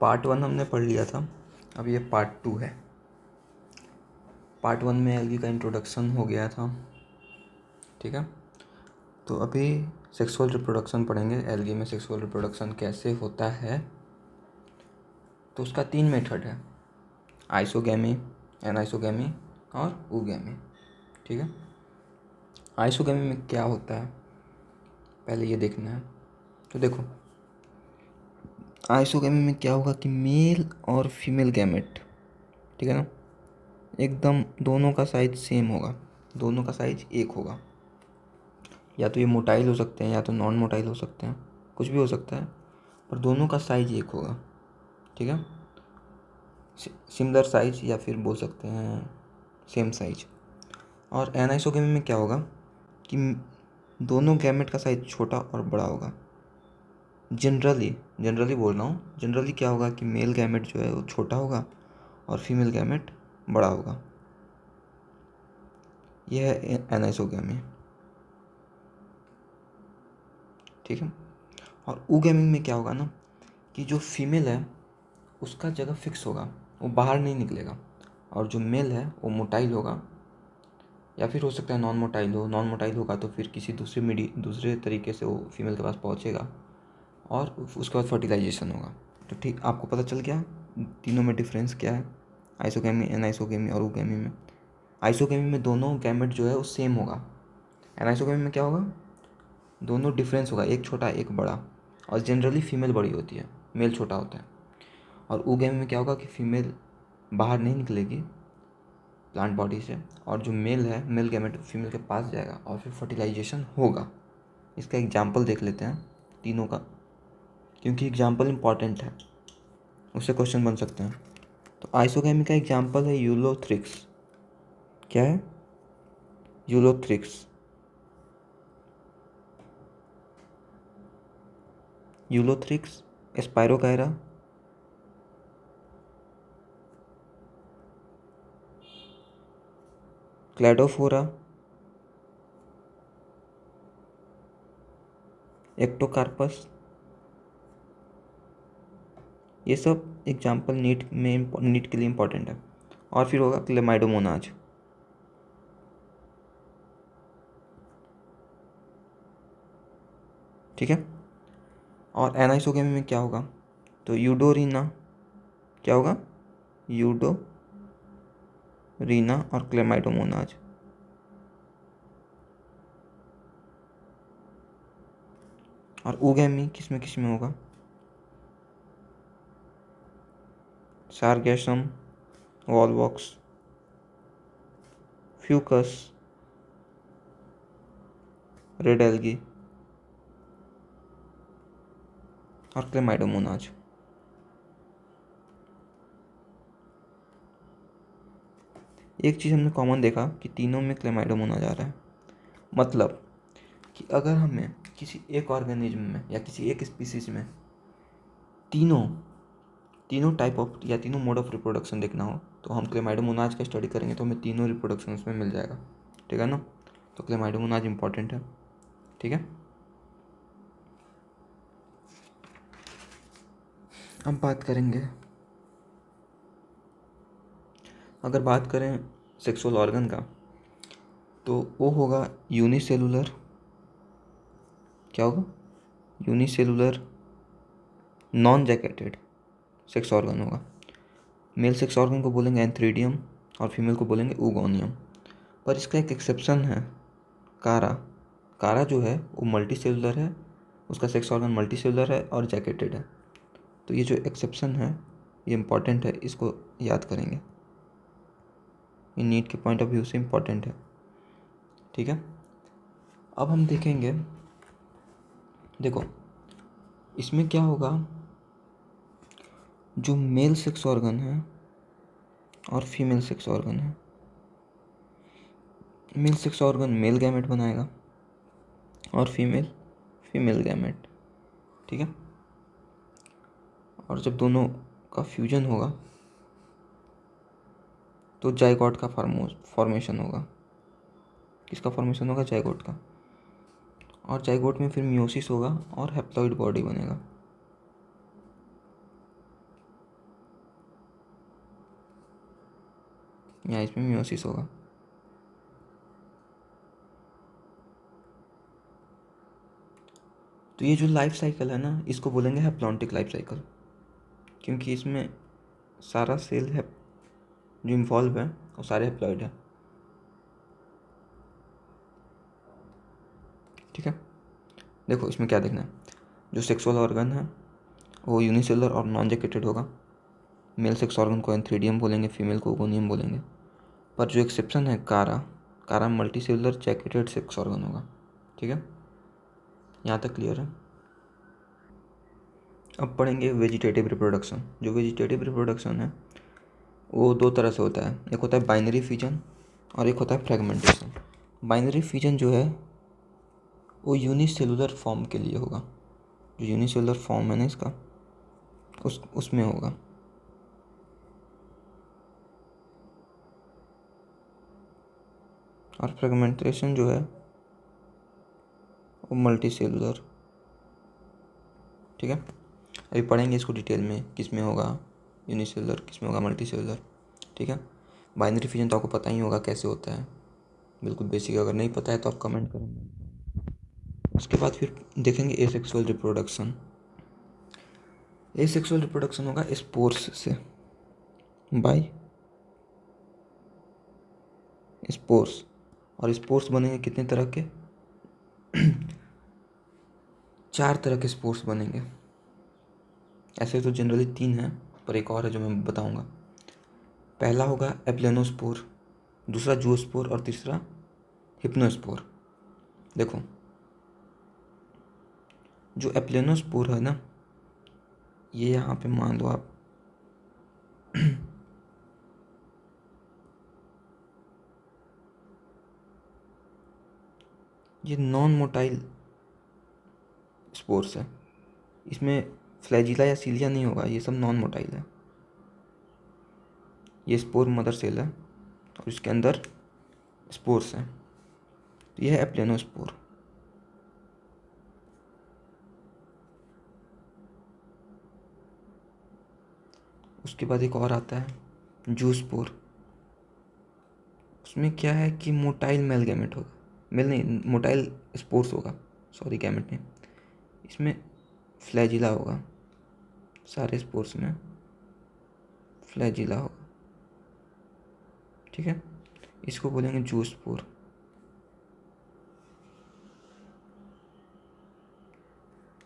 Part 1 हमने पढ़ लिया था, अब ये पार्ट 2 है। पार्ट 1 में एल्गी का इंट्रोडक्शन हो गया था, ठीक है। तो अभी सेक्सुअल रिप्रोडक्शन पढ़ेंगे। एल्गी में सेक्सुअल रिप्रोडक्शन कैसे होता है। तो उसका 3 मेथड है, आइसोगैमी, एनाइसोगैमी और ऊगैमी, ठीक है। आइसोगैमी में क्या होता है पहले ये देखना है। तो देखो, आइसोगैमी में क्या होगा कि मेल और फीमेल गैमेट, ठीक है ना, एकदम दोनों का साइज सेम होगा, दोनों का साइज एक होगा। या तो ये मोटाइल हो सकते हैं या तो नॉन मोटाइल हो सकते हैं, कुछ भी हो सकता है, पर दोनों का साइज एक होगा, ठीक है। सिमिलर साइज या फिर बोल सकते हैं सेम साइज। और एनाइसोगैमी में क्या होगा कि दोनों गैमेट का साइज छोटा और बड़ा होगा। जनरली बोल रहा हूँ, जनरली क्या होगा कि मेल गैमेट जो है वो छोटा होगा और फीमेल गैमेट बड़ा होगा। यह है एनाइसोगैमी, ठीक है। और ऊगैमी में क्या होगा ना कि जो फीमेल है उसका जगह फिक्स होगा, वो बाहर नहीं निकलेगा, और जो मेल है वो मोटाइल होगा, या फिर हो सकता है नॉन मोटाइल हो। नॉन मोटाइल होगा तो फिर किसी दूसरे तरीके से वो फीमेल के पास पहुँचेगा और उसके बाद फर्टिलाइजेशन होगा। तो ठीक, आपको पता चल गया तीनों में डिफरेंस क्या है, आइसोगैमी, एनाइसोगैमी और ऊगैमी में। आइसोगैमी में दोनों गैमेट जो है वो सेम होगा। एनाइसोगैमी में क्या होगा, दोनों डिफरेंस होगा, एक छोटा एक बड़ा, और जनरली फीमेल बड़ी होती है, मेल छोटा होता है। और ऊगैमी में क्या होगा कि फीमेल बाहर नहीं निकलेगी प्लांट बॉडी से, और जो मेल है, मेल गैमेट फीमेल के पास जाएगा और फिर फर्टिलाइजेशन होगा। इसका एग्जाम्पल देख लेते हैं तीनों का, क्योंकि एग्जाम्पल इम्पॉर्टेंट है, उससे क्वेश्चन बन सकते हैं। तो आइसोगैमी का एग्जाम्पल है यूलोथ्रिक्स। क्या है? Ulothrix. Ulothrix, Spirogyra, Cladophora, Ectocarpus. ये सब एग्जाम्पल नीट के लिए इम्पोर्टेंट है। और फिर होगा क्लेमाइडोमोनाज, ठीक है। और एनाइसोगैमी में क्या होगा, तो यूडोरीना, क्या होगा, यूडोरीना और क्लेमाइडोमोनाज। और ऊगैमी किस में होगा, sargassum, Volvox, Fucus, red algae और क्लेमाइडोमोनाज। एक चीज़ हमने कॉमन देखा कि तीनों में क्लेमाइडोमोनाज आ रहा है। मतलब कि अगर हमें किसी एक ऑर्गेनिज्म में या किसी एक स्पीसीज में तीनों टाइप ऑफ या तीनों मोड ऑफ रिप्रोडक्शन देखना हो, तो हम क्लेमाइडोमोनाज का स्टडी करेंगे तो हमें तीनों रिप्रोडक्शन उसमें मिल जाएगा, ठीक है ना। तो क्लेमाइडोमोनाज इंपॉर्टेंट है, ठीक है। अब बात करेंगे, अगर बात करें सेक्सुअल ऑर्गन का, तो वो होगा यूनिसेलुलर। क्या होगा, unicellular non jacketed sex organ होगा। मेल सेक्स ऑर्गन को बोलेंगे एंथ्रीडियम और फीमेल को बोलेंगे ऊगोनियम। पर इसका एक एक्सेप्शन है, कारा। कारा जो है वो मल्टी सेलुलर है, उसका सेक्स ऑर्गन मल्टी सेलुलर है और जैकेटेड है। तो ये जो एक्सेप्शन है ये इम्पॉर्टेंट है, इसको याद करेंगे, ये नीट के पॉइंट ऑफ व्यू से इम्पॉर्टेंट है, ठीक है। अब हम देखेंगे, देखो इसमें क्या होगा, जो मेल सेक्स ऑर्गन है और फीमेल सेक्स ऑर्गन है, male sex organ male gamete बनाएगा और फीमेल गैमेट, ठीक है। और जब दोनों का फ्यूजन होगा तो जाइगोट का फॉर्मेशन होगा। किसका फॉर्मेशन होगा, जाइगोट का। और जाइगोट में फिर मियोसिस होगा और हैप्लॉइड बॉडी बनेगा। यहाँ इसमें मियोसिस होगा। तो ये जो लाइफ साइकिल है ना, इसको बोलेंगे हैप्लॉन्टिक लाइफ साइकिल, क्योंकि इसमें सारा सेल है जो इन्वॉल्व है वो सारे हैप्लॉइड है। ठीक है, देखो इसमें क्या देखना है। जो सेक्सुअल ऑर्गन है वो यूनिसेलुलर और नॉन जैकेटेड होगा। मेल सेक्स ऑर्गन को एंथ्रीडियम बोलेंगे, फीमेल को ओगोनियम बोलेंगे। पर जो एक्सेप्शन है कारा multi cellular jacketed sex organ होगा। ठीक है, यहाँ तक क्लियर है। अब पढ़ेंगे वेजिटेटिव रिप्रोडक्शन। जो वेजिटेटिव रिप्रोडक्शन है वो दो तरह से होता है, एक होता है बाइनरी फिजन और एक होता है फ्रेगमेंटेशन। बाइनरी फिजन जो है वो यूनिसेलुलर फॉर्म के लिए होगा। जो यूनिसेलुलर फॉर्म है ना इसका, उसमें होगा। और फ्रेगमेंटेशन जो है वो मल्टी सेलुलर। ठीक है, अभी पढ़ेंगे इसको डिटेल में, किस में होगा यूनिसेलुलर, किस में होगा मल्टी सेलुलर। ठीक है, बाइनरी फिजन तो आपको पता ही होगा कैसे होता है, बिल्कुल बेसिक। अगर नहीं पता है तो आप कमेंट करेंगे। उसके बाद फिर देखेंगे एसेक्सुअल रिप्रोडक्शन। एसेक्सुअल रिप्रोडक्शन होगा स्पोर्स से, बाय स्पोर्स। और स्पोर्स बनेंगे कितने तरह के 4 तरह के स्पोर्स बनेंगे। ऐसे तो जनरली 3 हैं, पर एक और है जो मैं बताऊंगा। पहला होगा एप्लेनोस्पोर, दूसरा जूस्पोर और तीसरा हिप्नोस्पोर। देखो जो एप्लेनोस्पोर है ना, ये यहाँ पे मान लो आप ये नॉन मोटाइल स्पोर्स है। इसमें फ्लैजिला या सीलिया नहीं होगा, ये सब नॉन मोटाइल है। ये स्पोर मदर सेल है और इसके अंदर स्पोर्स हैं। तो यह है एप्लेनोस्पोर। उसके बाद एक और आता है जूस्पोर। उसमें क्या है कि मोटाइल मेल गैमेट होगा, मेल नहीं मोटाइल स्पोर्स होगा, सॉरी गैमेट नहीं। इसमें फ्लैजिला होगा, सारे स्पोर्स में फ्लैजिला होगा। ठीक है, इसको बोलेंगे जूस्पोर।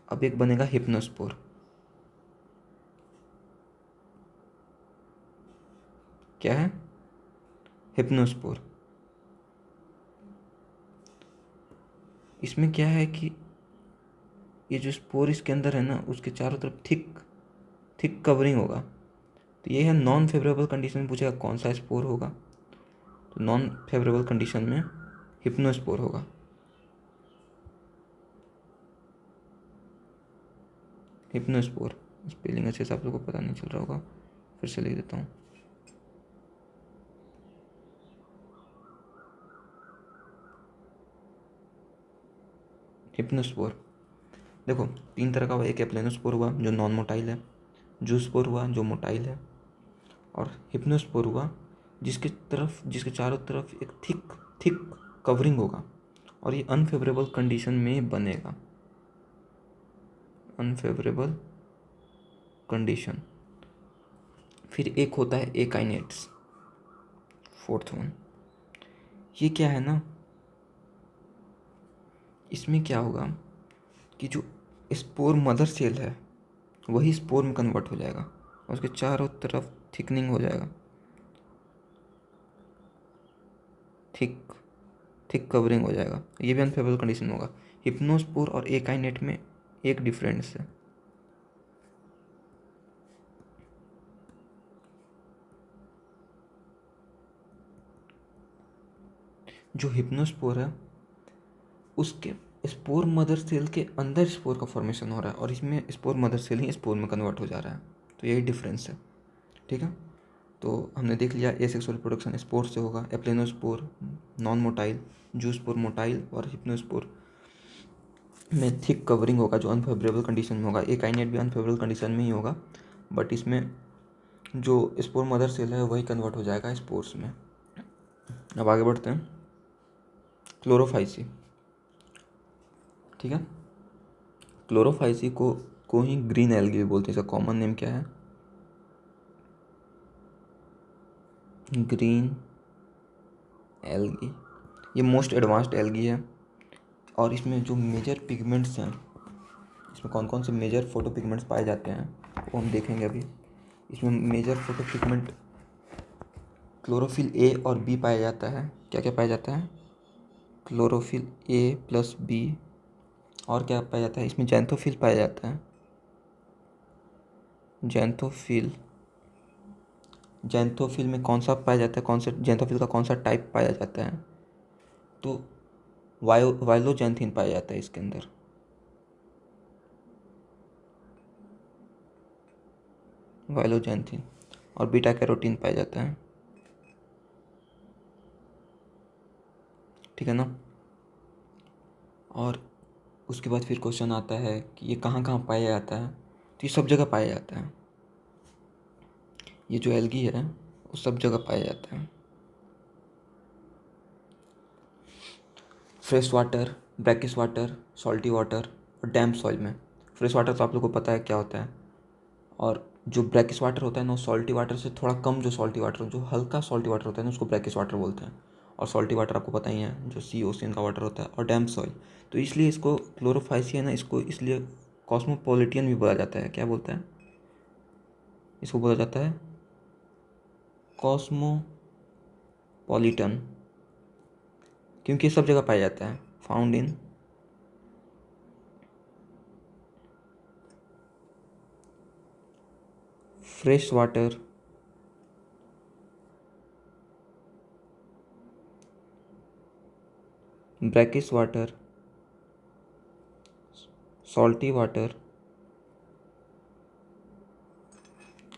अब एक बनेगा हिप्नोस्पोर। क्या है? हिप्नोस्पोर। इसमें क्या है कि ये जो स्पोर इसके अंदर है ना, उसके चारों तरफ थिक कवरिंग होगा। तो ये है नॉन फेवरेबल कंडीशन में पूछेगा कौन सा स्पोर होगा, तो नॉन फेवरेबल कंडीशन में हिप्नोस्पोर होगा। हिप्नोस्पोर स्पेलिंग अच्छे से आप लोगों को पता नहीं चल रहा होगा, फिर से लिख देता हूँ। हिप्नोस्पोर देखो 3 तरह का हुआ। एक एप्लेनोस्पोर हुआ जो नॉन मोटाइल है, जूस्पोर हुआ जो मोटाइल है, और हिप्नोस्पोर हुआ जिसके चारों तरफ एक थिक कवरिंग होगा और ये अनफेवरेबल कंडीशन में बनेगा। Unfavourable condition. फिर एक होता है एकाइनेट्स, 4th वन। ये क्या है ना, इसमें क्या होगा कि जो स्पोर मदर सेल है वही स्पोर में कन्वर्ट हो जाएगा और उसके चारों तरफ थिकनिंग हो जाएगा, थिक कवरिंग हो जाएगा। ये भी अनफेवरेबल कंडीशन होगा। हिप्नोस्पोर और एकाइनेट में एक डिफरेंस है। जो हिप्नोस्पोर है उसके स्पोर मदर सेल के अंदर स्पोर का फॉर्मेशन हो रहा है और इसमें स्पोर मदर सेल ही स्पोर में कन्वर्ट हो जा रहा है। तो यही डिफरेंस है। ठीक है, तो हमने देख लिया एसेक्सुअल रिप्रोडक्शन स्पोर से होगा, aplanospore non motile, zoospore motile और हिप्नोस्पोर में थिक कवरिंग होगा जो अनफेवरेबल कंडीशन में होगा। एकाइनेट भी अनफेवरेबल कंडीशन में ही होगा, बट इसमें जो स्पोर मदर सेल है वही कन्वर्ट हो जाएगा स्पोर्स में। अब आगे बढ़ते हैं। क्लोरोफाइसी, ठीक है। क्लोरोफाइसी को ही ग्रीन एल्गी भी बोलते हैं। इसका कॉमन नेम क्या है? Green algae. ये मोस्ट एडवांस्ड एल्गी है और इसमें जो मेजर पिगमेंट्स हैं, इसमें कौन कौन से मेजर फोटो पिगमेंट्स पाए जाते हैं वो हम देखेंगे अभी। इसमें major photo pigment chlorophyll A और बी पाया जाता है। क्या क्या पाया जाता है? Chlorophyll A plus B. और क्या पाया जाता है? इसमें जैंथोफिल पाया जाता है। जैंथोफिल, जैंथोफिल में कौन सा पाया जाता है? कौन सा जैंथोफिल का कौन सा टाइप पाया जाता है? तो वाइलोजैंथिन पाया जाता है इसके अंदर। वाइलोजैंथिन और बीटा कैरोटीन पाया जाता है, ठीक है ना। और उसके बाद फिर क्वेश्चन आता है कि ये कहाँ कहाँ पाया जाता है? तो ये सब जगह पाया जाता है। ये जो एल्गी है वो सब जगह पाया जाता है। Fresh water, brackish water, salty water और डैम सॉइल में। फ्रेश वाटर तो आप लोगों को पता है क्या होता है। और जो ब्रैकिश वाटर होता है ना, सॉल्टी वाटर से थोड़ा कम, जो सॉल्टी वाटर, जो हल्का सॉल्टी वाटर होता है ना, उसको ब्रैकिश वाटर बोलते हैं। और सॉल्टी वाटर आपको पता ही है, जो सी ओशियन का वाटर होता है। और डैम सॉइल, तो इसलिए इसको क्लोरोफाइसी है ना, इसको इसलिए कॉस्मोपॉलिटियन भी बोला जाता है। क्या बोलता है? इसको बोला जाता है कॉस्मोपॉलिटन, क्योंकि ये सब जगह पाया जाता है। Found in fresh water, brackish water, salty water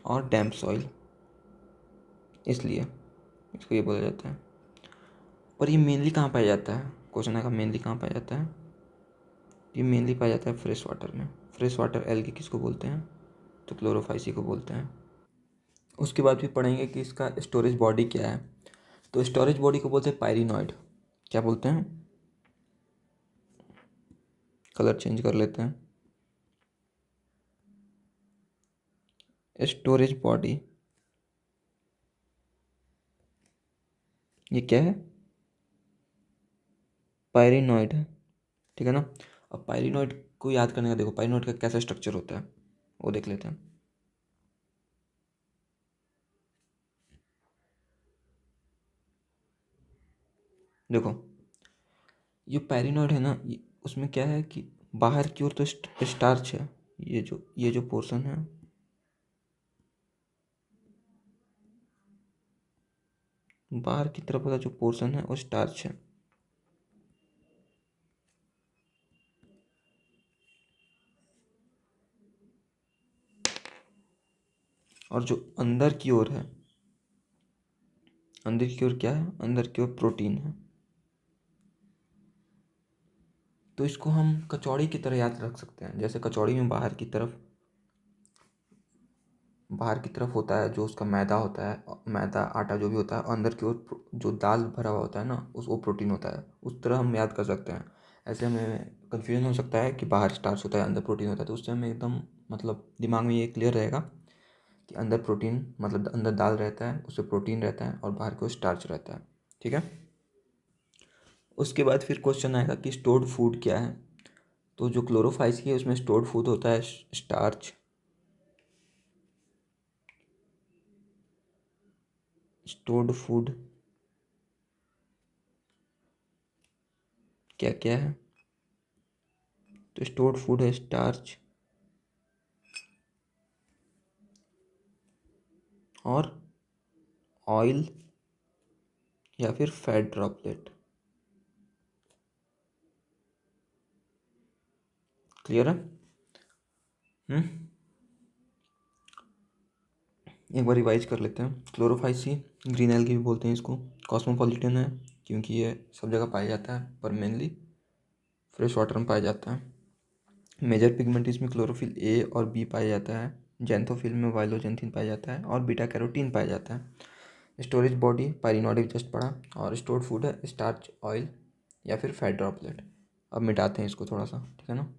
और डैम सॉइल, इसलिए इसको ये बोला जाता है। और ये मेनली कहाँ पाया जाता है? क्वेश्चन आएगा मेनली कहाँ पाया जाता है? ये मेनली पाया जाता है फ्रेश वाटर में। फ्रेश वाटर एल्गी किसको बोलते हैं? तो क्लोरोफाइसी को बोलते हैं। उसके बाद भी पढ़ेंगे कि इसका स्टोरेज बॉडी क्या है। तो स्टोरेज बॉडी को बोलते हैं पायरिनॉइड। क्या बोलते हैं? कलर चेंज कर लेते हैं। स्टोरेज बॉडी ये क्या है? पायरिनॉइड है, ठीक है ना। अब पायरिनॉइड को याद करने का देखो, पायरिनॉइड का कैसा स्ट्रक्चर होता है वो देख लेते हैं। देखो, ये पैरिनॉइड है ना, उसमें क्या है कि बाहर की ओर तो स्टार्च है। ये जो पोर्शन है, बाहर की तरफ वाला जो पोर्शन है वो स्टार्च है। और जो अंदर की ओर है, अंदर की ओर क्या है? अंदर की ओर प्रोटीन है। तो इसको हम कचौड़ी की तरह याद रख सकते हैं। जैसे कचौड़ी में बाहर की तरफ होता है जो उसका मैदा होता है, मैदा आटा जो भी होता है, अंदर की ओर जो दाल भरा हुआ होता है ना, वो प्रोटीन होता है। उस तरह हम याद कर सकते हैं। ऐसे हमें कन्फ्यूजन हो सकता है कि बाहर स्टार्च होता है अंदर प्रोटीन होता है, तो उससे हमें एकदम मतलब दिमाग में ये क्लियर रहेगा कि अंदर प्रोटीन मतलब अंदर दाल रहता है, उससे प्रोटीन रहता है और बाहर की ओर स्टार्च रहता है, ठीक है। उसके बाद फिर क्वेश्चन आएगा कि स्टोर्ड फूड क्या है। तो जो क्लोरोफाइसी है उसमें स्टोर्ड फूड होता है स्टार्च। स्टोर्ड फूड क्या क्या है? तो स्टोर्ड फूड है स्टार्च और ऑयल या फिर फैट ड्रॉपलेट। क्लियर है? हम्म एक बार रिवाइज कर लेते हैं। क्लोरोफाइसी ग्रीन एल्गी भी बोलते हैं इसको। कॉस्मोपॉलिटन है क्योंकि ये सब जगह पाया जाता है, पर मेनली फ्रेश वाटर में पाया जाता है। मेजर पिगमेंट इसमें क्लोरोफिल ए और बी पाया जाता है। जैंथोफिल में वाइलोजेंथिन पाया जाता है और बीटा कैरोटीन पाया जाता है। स्टोरेज बॉडी पाइरिनोडिक जस्ट पढ़ा, और स्टोर्ड फूड है स्टार्च, ऑयल या फिर फैट ड्रॉपलेट। अब मिटाते हैं इसको थोड़ा सा, ठीक है ना।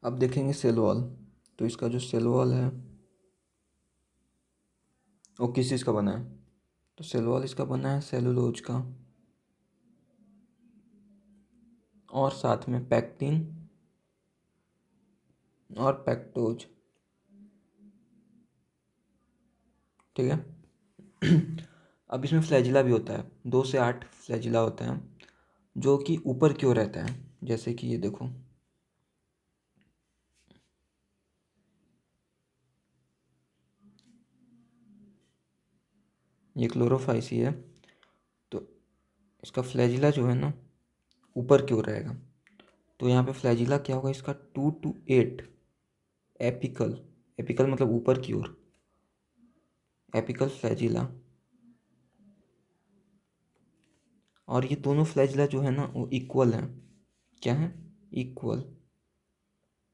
अब देखेंगे सेल वॉल। तो इसका जो सेल वॉल है वो किस चीज़ का बना है, तो सेल वॉल इसका बना है सेलुलोज का, और साथ में पैक्टिन और पैक्टोज, ठीक है। अब इसमें फ्लैजिला भी होता है, 2 से 8 फ्लैजिला होते हैं जो कि ऊपर की ओर रहता है, जैसे कि ये देखो, ये क्लोरोफाइसी है, तो इसका फ्लैजिला जो है ना ऊपर की ओर रहेगा। तो यहाँ पे फ्लैजिला क्या होगा इसका, 2 to 8 एपिकल, एपिकल मतलब ऊपर की ओर, एपिकल फ्लैजिला। और ये दोनों फ्लैजिला जो है ना वो इक्वल हैं, क्या है, इक्वल।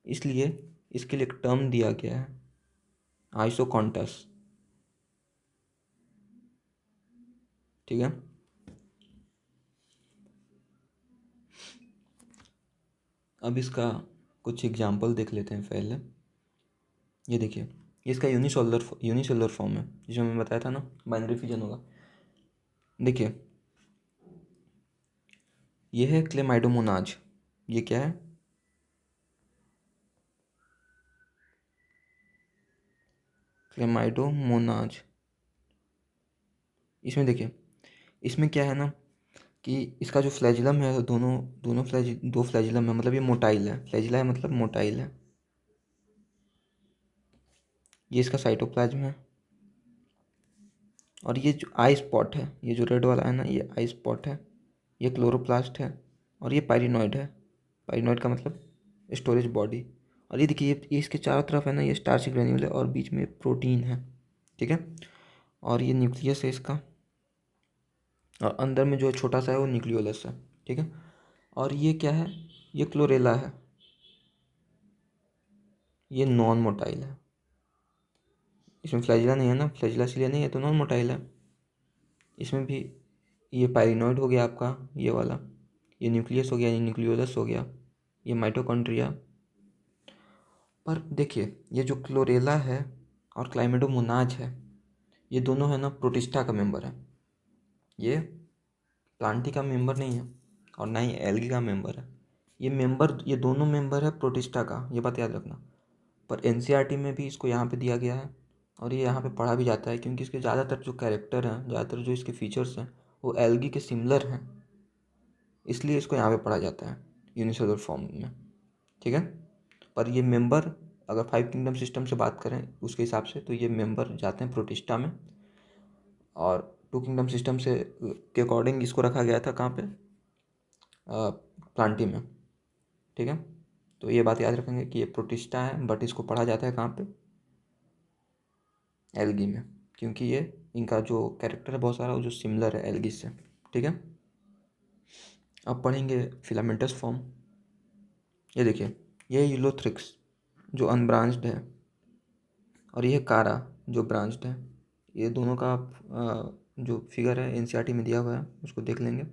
इसलिए इसके लिए एक टर्म दिया गया है आइसोकॉन्टस, ठीक है। अब इसका कुछ एग्जाम्पल देख लेते हैं पहले। ये देखिए, ये इसका यूनिसेलुलर फॉर्म है, जिसमें मैं बताया था ना बाइनरी फिजन होगा। देखिए ये है क्लेमाइडोमोनाज, ये क्या है, क्लेमाइडोमोनाज। इसमें देखिए, इसमें क्या है ना कि इसका जो फ्लैजिलम है, दोनों दोनों दो फ्लैजिलम है, मतलब ये मोटाइल है, फ्लैजिला है मतलब मोटाइल है। ये इसका साइटोप्लाज्म है, और ये जो आई स्पॉट है, ये जो रेड वाला है ना, ये आई स्पॉट है, ये क्लोरोप्लास्ट है, और ये पाइरिनॉइड है। पाइरिनॉइड का मतलब स्टोरेज बॉडी। और ये देखिए, ये इसके चारों तरफ है ना, ये स्टार्च ग्रेन्यूल है, और बीच में प्रोटीन है, ठीक है। और ये न्यूक्लियस है इसका, और अंदर में जो छोटा सा है वो न्यूक्लियोलस है, ठीक है। और ये क्या है, ये क्लोरेला है, ये नॉन मोटाइल है। इसमें फ्लैजिला नहीं है ना, फ्लैजिला इसलिए नहीं है, तो नॉन मोटाइल है। इसमें भी ये पाइरिनॉइड हो गया आपका, ये वाला, ये न्यूक्लियस हो गया, ये न्यूक्लियोलस हो गया, ये माइटोकॉन्ड्रिया। पर देखिए, ये जो क्लोरेला है और क्लाइमेडोमोनाज है, ये दोनों है ना प्रोटिस्टा का मेंबर है। ये प्लांटी का मेंबर नहीं है, और ना ही एल्गी का मेंबर है। ये दोनों मेंबर है प्रोटिस्टा का, ये बात याद रखना। पर एनसीईआरटी में भी इसको यहाँ पे दिया गया है, और ये यहाँ पे पढ़ा भी जाता है, क्योंकि इसके ज़्यादातर जो कैरेक्टर हैं, ज़्यादातर जो इसके फीचर्स हैं वो एल्गी के सिमिलर हैं, इसलिए इसको यहाँ पे पढ़ा जाता है यूनिसेलुलर फॉर्म में, ठीक है। पर ये मेंबर, अगर 5 किंगडम सिस्टम से बात करें उसके हिसाब से, तो ये मेंबर जाते हैं प्रोटिस्टा में, और 2 किंगडम सिस्टम से के अकॉर्डिंग इसको रखा गया था कहाँ पे, प्लांटी में, ठीक है। तो ये बात याद रखेंगे कि ये प्रोटिस्टा है, बट इसको पढ़ा जाता है कहाँ पे, एल्गी में, क्योंकि ये इनका जो कैरेक्टर है बहुत सारा वो जो सिमिलर है एल्गी से, ठीक है। अब पढ़ेंगे फिलामेंटस फॉर्म। ये देखिए, ये यूलोथ्रिक्स जो अनब्रांच्ड है, और ये कारा जो ब्रांच्ड है। ये दोनों का जो फिगर है एनसीईआरटी में दिया हुआ है, उसको देख लेंगे।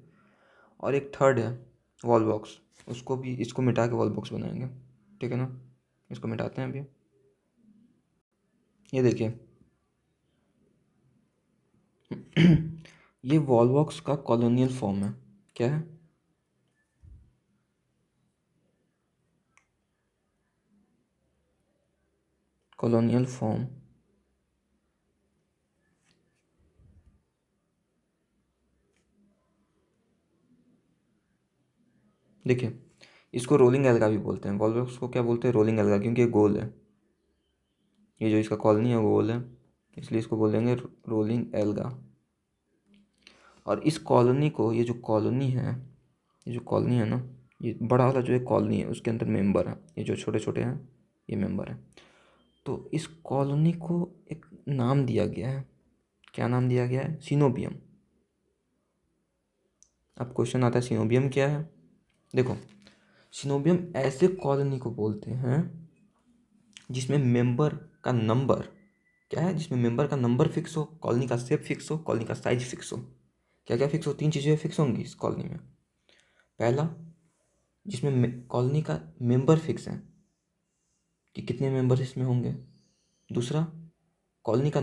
और एक थर्ड है वॉलबॉक्स, उसको भी, इसको मिटा के वॉलबॉक्स बनाएंगे, ठीक है ना। इसको मिटाते हैं अभी। ये देखिए, ये वॉलबॉक्स का कॉलोनियल फॉर्म है, क्या है, कॉलोनियल फॉर्म। देखिए, इसको रोलिंग एल्गा भी बोलते हैं, वॉलबॉक्स को क्या बोलते हैं, रोलिंग एल्गा, क्योंकि ये गोल है, ये जो इसका कॉलोनी है वो गोल है, इसलिए इसको बोलेंगे रोलिंग एल्गा। और इस कॉलोनी को, ये जो कॉलोनी है ना, ये बड़ा वाला जो एक कॉलोनी है उसके अंदर मेंबर है, ये जो छोटे छोटे हैं ये मेंबर हैं। तो इस कॉलोनी को एक नाम दिया गया है, क्या नाम दिया गया है, सिनोबियम। अब क्वेश्चन आता है सिनोबियम क्या है। देखो, सिनोबियम ऐसे कॉलोनी को बोलते हैं जिसमें मेंबर का नंबर क्या है, जिसमें मेंबर का नंबर फिक्स हो, कॉलोनी का शेप फिक्स हो, कॉलोनी का साइज फिक्स हो। क्या क्या फिक्स हो? 3 चीज़ें फिक्स होंगी इस कॉलोनी में। पहला, जिसमें कॉलोनी का मेंबर फिक्स है कि कितने मेंबर इसमें होंगे। दूसरा, कॉलोनी का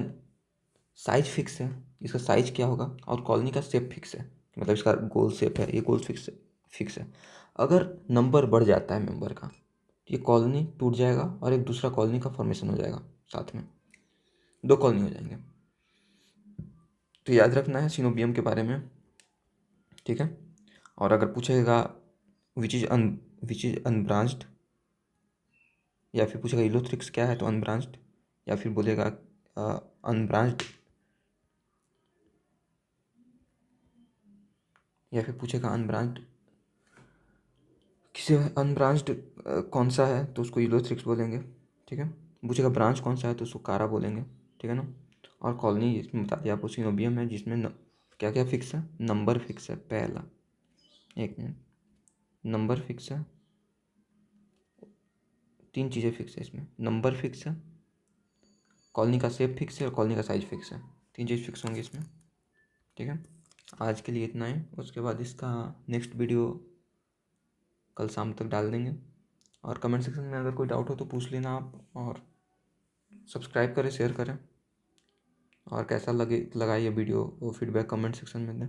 साइज फिक्स है, इसका साइज क्या होगा। और कॉलोनी का शेप फिक्स है, मतलब इसका गोल शेप है, ये गोल फिक्स है। अगर नंबर बढ़ जाता है मेंबर का, ये कॉलोनी टूट जाएगा और एक दूसरा कॉलोनी का फॉर्मेशन हो जाएगा, साथ में 2 कॉलोनी हो जाएंगे। तो याद रखना है सिनोबियम के बारे में, ठीक है। और अगर पूछेगा विच इज अनब्रांच्ड, या फिर पूछेगा इलोथ्रिक्स क्या है तो अनब्रांच्ड, या फिर बोलेगा अनब्रांच्ड, या फिर पूछेगा अनब्रांच्ड किसे, अनब्रांच्ड कौन सा है तो उसको इलोथ्रिक्स बोलेंगे, ठीक है। पूछेगा ब्रांच कौन सा है तो उसको कारा बोलेंगे, ठीक है ना। और कॉलोनी जिसमें बता दिया आपको सिनोबियम है, जिसमें क्या क्या फिक्स है, नंबर फिक्स है। पहला, एक मिनट, नंबर फिक्स है, 3 चीज़ें फिक्स है इसमें, नंबर फिक्स है, कॉलोनी का शेप फिक्स है और कॉलोनी का साइज फिक्स है। 3 चीज़ फिक्स होंगी इसमें, ठीक है। आज के लिए इतना ही, उसके बाद इसका नेक्स्ट वीडियो कल शाम तक डाल देंगे। और कमेंट सेक्शन में अगर कोई डाउट हो तो पूछ लेना आप, और सब्सक्राइब करें, शेयर करें, और कैसा लगा ये वीडियो वो फीडबैक कमेंट सेक्शन में दें।